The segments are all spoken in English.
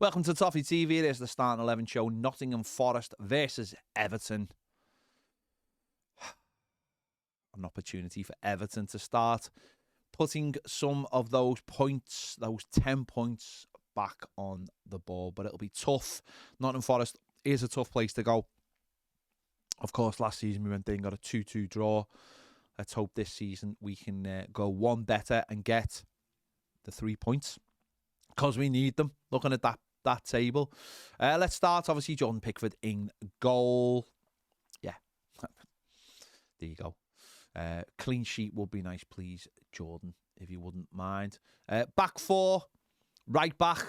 Welcome to Toffee TV. It is the Starting 11 show. Nottingham Forest versus Everton. An opportunity for Everton to start putting some of those points, those 10 points, back on the ball. But it'll be tough. Nottingham Forest is a tough place to go. Of course, last season we went there and got a 2-2 draw. Let's hope this season we can go one better and get the 3 points, because we need them. Looking at that table. Let's start, obviously, Jordan Pickford in goal. Yeah. There you go. Clean sheet would be nice, please, Jordan, if you wouldn't mind. Back four, right back.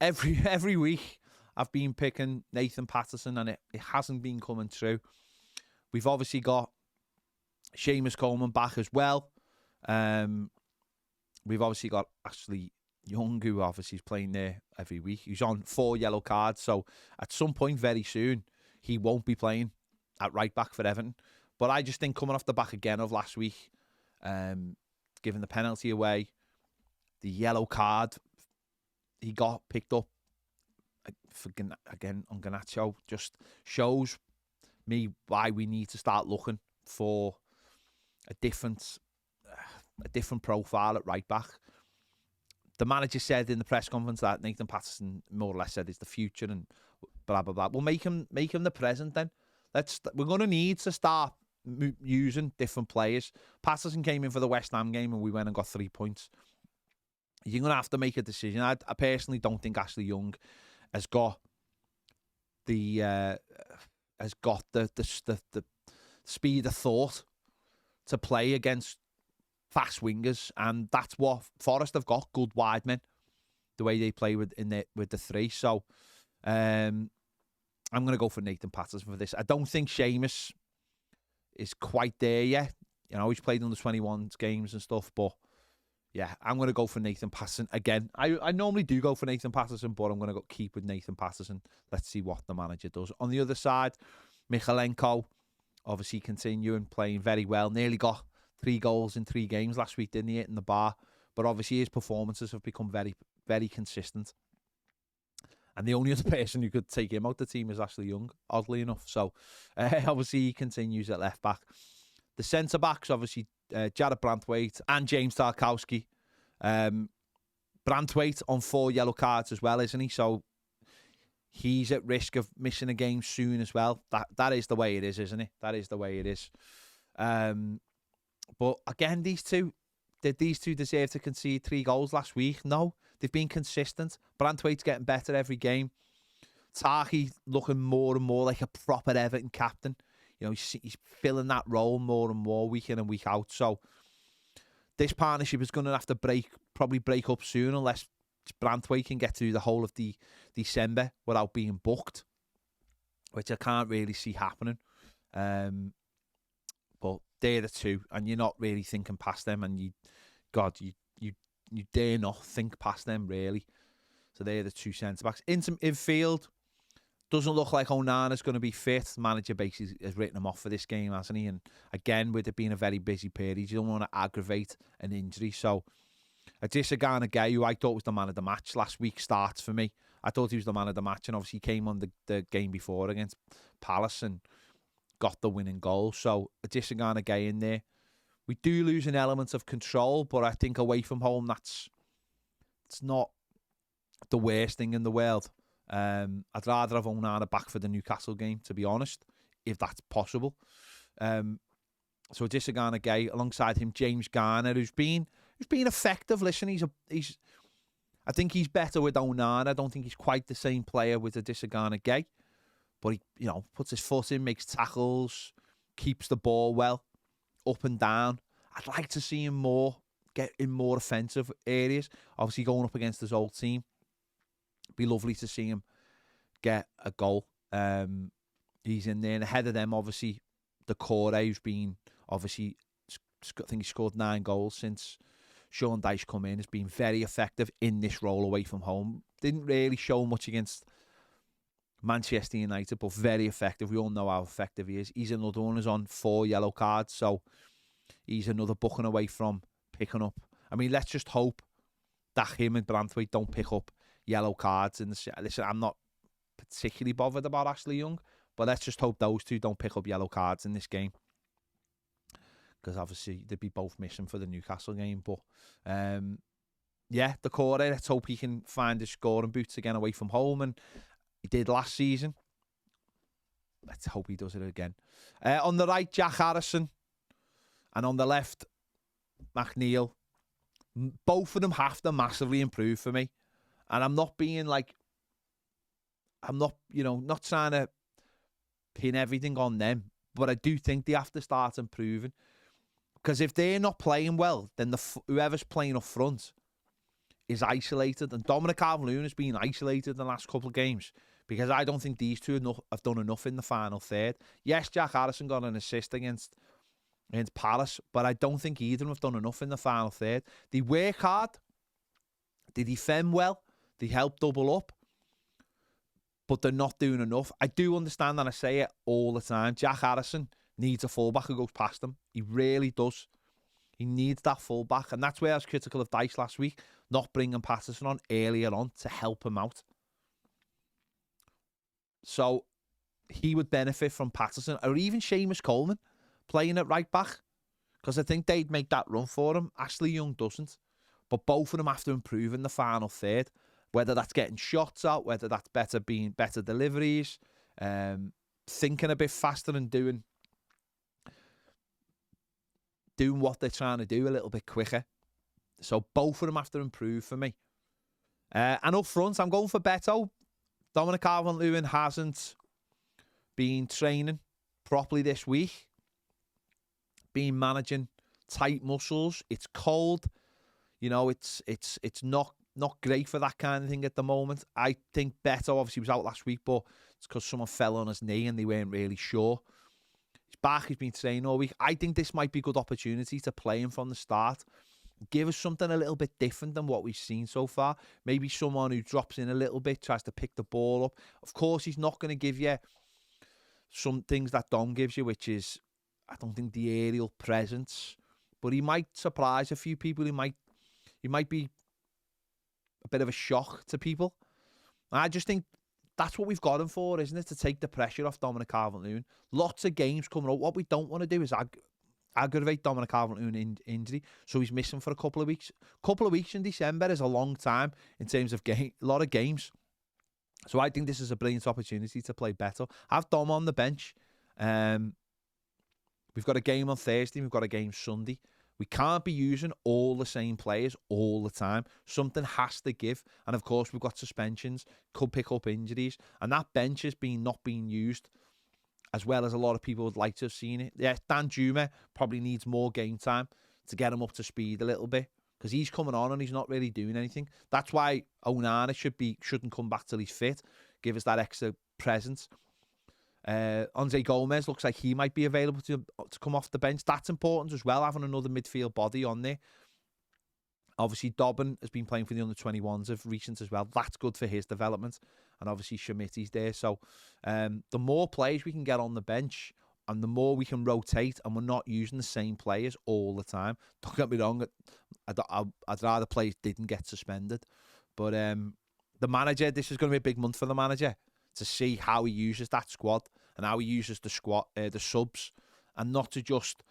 Every week I've been picking Nathan Patterson, and it hasn't been coming true. We've obviously got Seamus Coleman back as well. We've obviously got Ashley Young, who obviously is playing there every week. He's on 4 yellow cards, so at some point very soon he won't be playing at right back for Everton. But I just think coming off the back again of last week, giving the penalty away, the yellow card he got picked up for, again on Garnacho, just shows me why we need to start looking for a different profile at right back. The manager said in the press conference that Nathan Patterson more or less said is the future and blah blah blah. Well, make him the present then. We're going to need to start using different players. Patterson came in for the West Ham game and we went and got 3 points. You're going to have to make a decision. I personally don't think Ashley Young has got the speed of thought to play against fast wingers, and that's what Forest have got, good wide men, the way they play with the three. So I'm going to go for Nathan Patterson for this. I don't think Seamus is quite there yet. You know, he's played under 21s games and stuff, but yeah, I'm going to go for Nathan Patterson again. I normally do go for Nathan Patterson, but I'm going to keep with Nathan Patterson. Let's see what the manager does. On the other side, Michalenko, obviously continuing playing very well. Nearly got 3 goals in 3 games last week, didn't he, hitting the bar? But obviously his performances have become very, very consistent. And the only other person who could take him out the team is Ashley Young, oddly enough. So obviously he continues at left back. The centre backs, obviously Jared Branthwaite and James Tarkowski. Branthwaite on 4 yellow cards as well, isn't he? So he's at risk of missing a game soon as well. That is the way it is, isn't it? That is the way it is. But again, did these two deserve to concede 3 goals last week? No, they've been consistent. Branthwaite's getting better every game. Tarky looking more and more like a proper Everton captain. You know, he's filling that role more and more week in and week out. So this partnership is going to have to probably break up soon, unless Branthwaite can get through the whole of the December without being booked, which I can't really see happening. But they're the two, and you're not really thinking past them, and you dare not think past them, really. So they're the 2 centre-backs. Infield, doesn't look like Onana's going to be fit. The manager basically has written him off for this game, hasn't he? And again, with it being a very busy period, you don't want to aggravate an injury. So Adissa Garnagay, who I thought was the man of the match last week, starts for me. I thought he was the man of the match, and obviously he came on the game before against Palace and got the winning goal. So Adissa Garnagay in there. We do lose an element of control, but I think away from home, it's not the worst thing in the world. I'd rather have Onana back for the Newcastle game, to be honest, if that's possible. So Adissa Garnagay, alongside him, James Garner, who's been effective. Listen, I think he's better with Onana. I don't think he's quite the same player with Adissa Garnagay. But he, puts his foot in, makes tackles, keeps the ball well, up and down. I'd like to see him get in more offensive areas. Obviously, going up against his old team, it'd be lovely to see him get a goal. He's in there, and ahead of them, obviously, Decore, who's been obviously, I think he scored 9 goals since Sean Dyche come in. Has been very effective in this role away from home. Didn't really show much against Manchester United, but very effective. We all know how effective he is. He's another one who's on 4 yellow cards, so he's another booking away from picking up. I mean, let's just hope that him and Branthwaite don't pick up yellow cards in the... Listen, I'm not particularly bothered about Ashley Young, but let's just hope those two don't pick up yellow cards in this game, because obviously they'd be both missing for the Newcastle game. But yeah, the core, let's hope he can find his scoring boots again away from home, and he did last season. Let's hope he does it again. On the right, Jack Harrison, and on the left, McNeil. Both of them have to massively improve for me, and I'm not being like, I'm not, not trying to pin everything on them, but I do think they have to start improving, because if they're not playing well, then whoever's playing up front is isolated, and Dominic Calvert-Lewin has been isolated in the last couple of games, because I don't think these two have done enough in the final third. Yes, Jack Harrison got an assist against Palace, but I don't think either of them have done enough in the final third. They work hard, they defend well, they help double up, but they're not doing enough. I do understand, and I say it all the time, Jack Harrison needs a fullback who goes past him. He really does. He needs that fullback, and that's where I was critical of Dice last week, not bringing Patterson on earlier on to help him out. So he would benefit from Patterson, or even Seamus Coleman playing at right back, because I think they'd make that run for him. Ashley Young doesn't, but both of them have to improve in the final third, whether that's getting shots out, whether that's being better deliveries, thinking a bit faster and doing what they're trying to do a little bit quicker. So both of them have to improve for me. And up front, I'm going for Beto. Dominic Calvert-Lewin hasn't been training properly this week, been managing tight muscles. It's cold. It's not great for that kind of thing at the moment. I think Beto obviously was out last week, but it's because someone fell on his knee and they weren't really sure. He's back. He's been training all week. I think this might be a good opportunity to play him from the start. Give us something a little bit different than what we've seen so far. Maybe someone who drops in a little bit, tries to pick the ball up. Of course, he's not going to give you some things that Dom gives you, which is, I don't think, the aerial presence. But he might surprise a few people. He might be a bit of a shock to people. And I just think that's what we've got him for, isn't it? To take the pressure off Dominic Calvert-Lewin. Lots of games coming up. What we don't want to do is aggravate Dominic Calvert-Lewin injury, so he's missing for a couple of weeks. Couple of weeks in December is a long time in terms of a lot of games. So I think this is a brilliant opportunity to play better. Have Dom on the bench. We've got a game on Thursday. We've got a game Sunday. We can't be using all the same players all the time. Something has to give. And of course, we've got suspensions, could pick up injuries. And that bench is not being used as well as a lot of people would like to have seen it. Yeah, Dan Juma probably needs more game time to get him up to speed a little bit, because he's coming on and he's not really doing anything. That's why Onana shouldn't come back till he's fit. Give us that extra presence. Andre Gomez looks like he might be available to come off the bench. That's important as well, having another midfield body on there. Obviously, Dobbin has been playing for the under-21s of recent as well. That's good for his development. And obviously, Schmitty's there. So the more players we can get on the bench and the more we can rotate, and we're not using the same players all the time. Don't get me wrong, I'd rather players didn't get suspended. But the manager, this is going to be a big month for the manager to see how he uses that squad and how he uses the subs, and not to just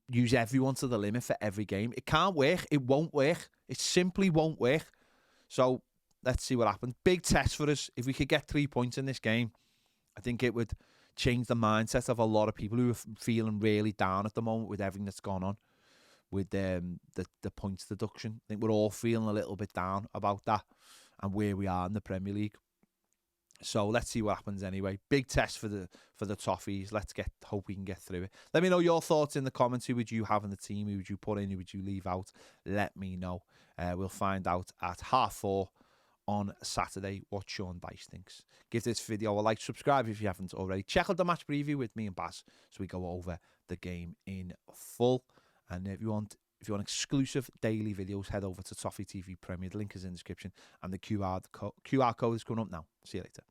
use everyone to the limit for every game. It can't work. It won't work. It simply won't work. So let's see what happens. Big test for us. If we could get 3 points in this game, I think it would change the mindset of a lot of people who are feeling really down at the moment with everything that's gone on with the points deduction. I think we're all feeling a little bit down about that and where we are in the Premier League. So let's see what happens anyway. Big test for the Toffees. Hope we can get through it. Let me know your thoughts in the comments. Who would you have in the team? Who would you put in? Who would you leave out? Let me know. We'll find out at 4:30 on Saturday what Sean Dice thinks. Give this video a like, subscribe if you haven't already. Check out the match preview with me and Baz so we go over the game in full. And if you want exclusive daily videos, head over to Toffee TV Premier. The link is in the description, and the QR code is coming up now. See you later.